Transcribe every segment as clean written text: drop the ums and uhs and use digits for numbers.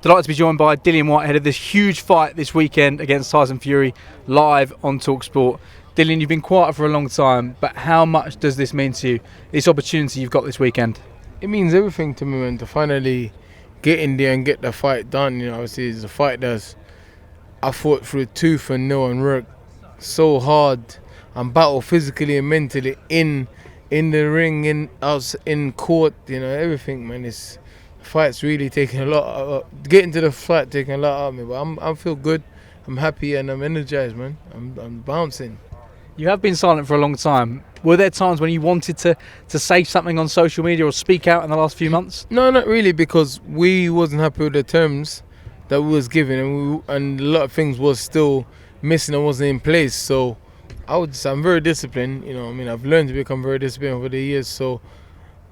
Delighted to be joined by Dillian Whyte ahead of this huge fight this weekend against Tyson Fury, live on talkSPORT. Dillian, you've been quiet for a long time, but how much does this mean to you, this opportunity you've got this weekend? It means everything to me, man, to finally get in there and get the fight done. You know, obviously it's a fight that's I fought through tooth and nail and worked so hard and battled physically and mentally in the ring, in court, you know, everything, man. The fight's really taking a lot. Getting to the fight taking a lot out of me, but I feel good. I'm happy and I'm energized, man. I'm bouncing. You have been silent for a long time. Were there times when you wanted to say something on social media or speak out in the last few months? No, not really, because we wasn't happy with the terms that we was given, and a lot of things was still missing and wasn't in place. So I'm very disciplined. You know, I mean, I've learned to become very disciplined over the years. So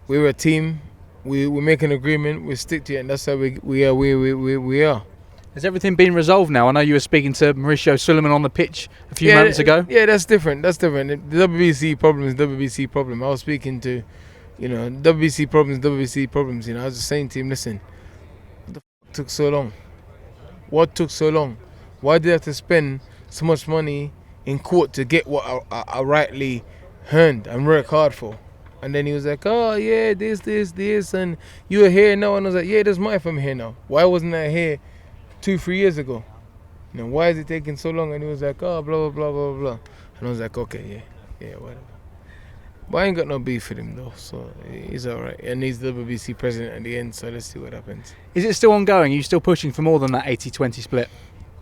we're a team. We make an agreement. We stick to it, and that's how we are. Has everything been resolved now? I know you were speaking to Mauricio Suleiman on the pitch a few moments ago. Yeah, that's different. That's different. The WBC problem is WBC problem. I was speaking to, you know, WBC problems. You know, I was just saying to him, listen, what the f took so long? What took so long? Why did I have to spend so much money in court to get what I rightly earned and work hard for? And then he was like, oh yeah, this, and you are here now. And I was like, yeah, that's my from here now. Why wasn't I here 2-3 years ago? You know, why is it taking so long? And he was like, oh, blah, blah, blah, blah, blah. And I was like, okay, yeah, whatever. But I ain't got no beef with him, though, so he's all right. And he's the WBC president at the end, so let's see what happens. Is it still ongoing? Are you still pushing for more than that 80-20 split?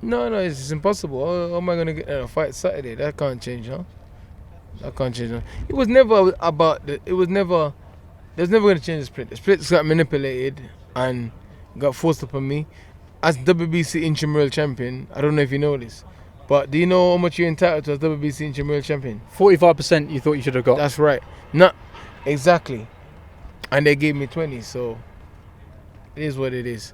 No, it's impossible. How am I going to get a fight Saturday? That can't change, huh? That can't change, huh? It was never about... There's never going to change the split. The split got manipulated and got forced upon me. As WBC interim world champion, I don't know if you know this, but do you know how much you're entitled to as WBC interim world champion? 45% you thought you should have got. That's right. Not exactly. And they gave me 20, so it is what it is.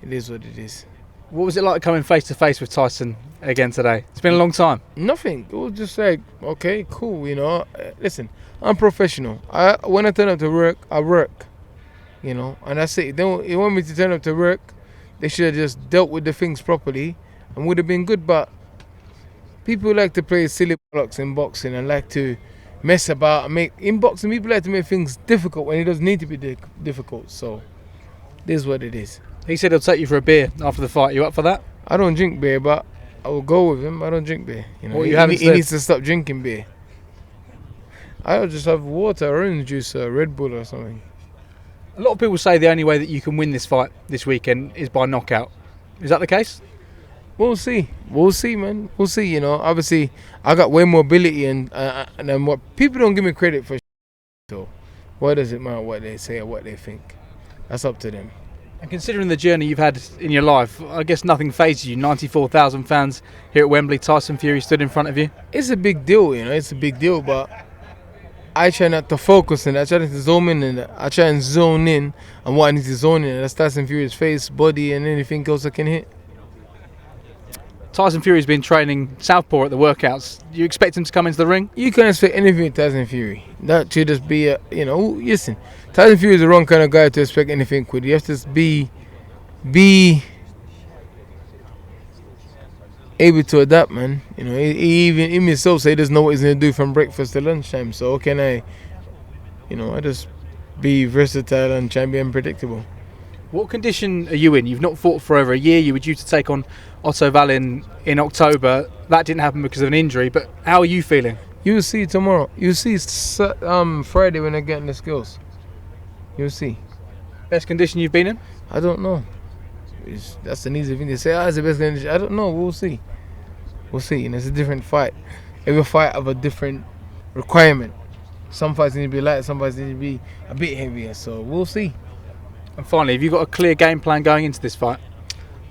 It is what it is. What was it like coming face to face with Tyson again today? It's been a long time. Nothing. It was just like, okay, cool, you know. Listen, I'm professional. When I turn up to work, I work, you know, and that's it. They want me to turn up to work. They should have just dealt with the things properly and would have been good. But people like to play silly blocks in boxing and like to mess about and in boxing people like to make things difficult when it doesn't need to be difficult. So this is what it is. He said he'll take you for a beer after the fight. You up for that? I don't drink beer, but I will go with him. I don't drink beer. You know, he needs to stop drinking beer. I'll just have water, orange juice, or Red Bull or something. A lot of people say the only way that you can win this fight this weekend is by knockout. Is that the case? We'll see. We'll see, man. We'll see, you know. Obviously, I got way more ability and what people don't give me credit for. So, why does it matter what they say or what they think? That's up to them. And considering the journey you've had in your life, I guess nothing phases you. 94,000 fans here at Wembley. Tyson Fury stood in front of you. It's a big deal, you know. It's a big deal, but I try not to focus on it. I try not to zoom in and I try and zone in on what I need to zone in. That's Tyson Fury's face, body, and anything else I can hit. Tyson Fury's been training southpaw at the workouts. Do you expect him to come into the ring? You can't expect anything with Tyson Fury. That should just be you know, listen. Tyson Fury is the wrong kind of guy to expect anything with. You have to just be able to adapt, man. You know, he even himself say he doesn't know what he's gonna do from breakfast to lunchtime. So how can I just be versatile and try and be unpredictable. What condition are you in? You've not fought for over a year. You were due to take on Otto Wallin in October. That didn't happen because of an injury. But how are you feeling? You'll see tomorrow. You'll see Friday when I get in the skills. You'll see. Best condition you've been in? I don't know. That's an easy thing to say. It's the best condition. I don't know. We'll see. We'll see. And it's a different fight. Every fight have a different requirement. Some fights need to be light. Some fights need to be a bit heavier. So we'll see. And finally, have you got a clear game plan going into this fight?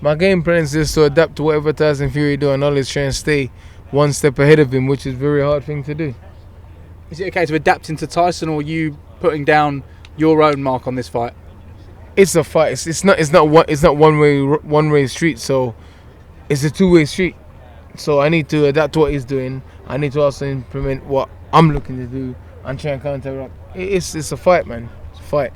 My game plan is just to adapt to whatever Tyson Fury do and always try and stay one step ahead of him, which is a very hard thing to do. Is it a case of adapting to Tyson, or you putting down your own mark on this fight? It's a fight. It's not one way street. So it's a two-way street. So I need to adapt to what he's doing. I need to also implement what I'm looking to do and try and counteract. It's a fight, man. It's a fight.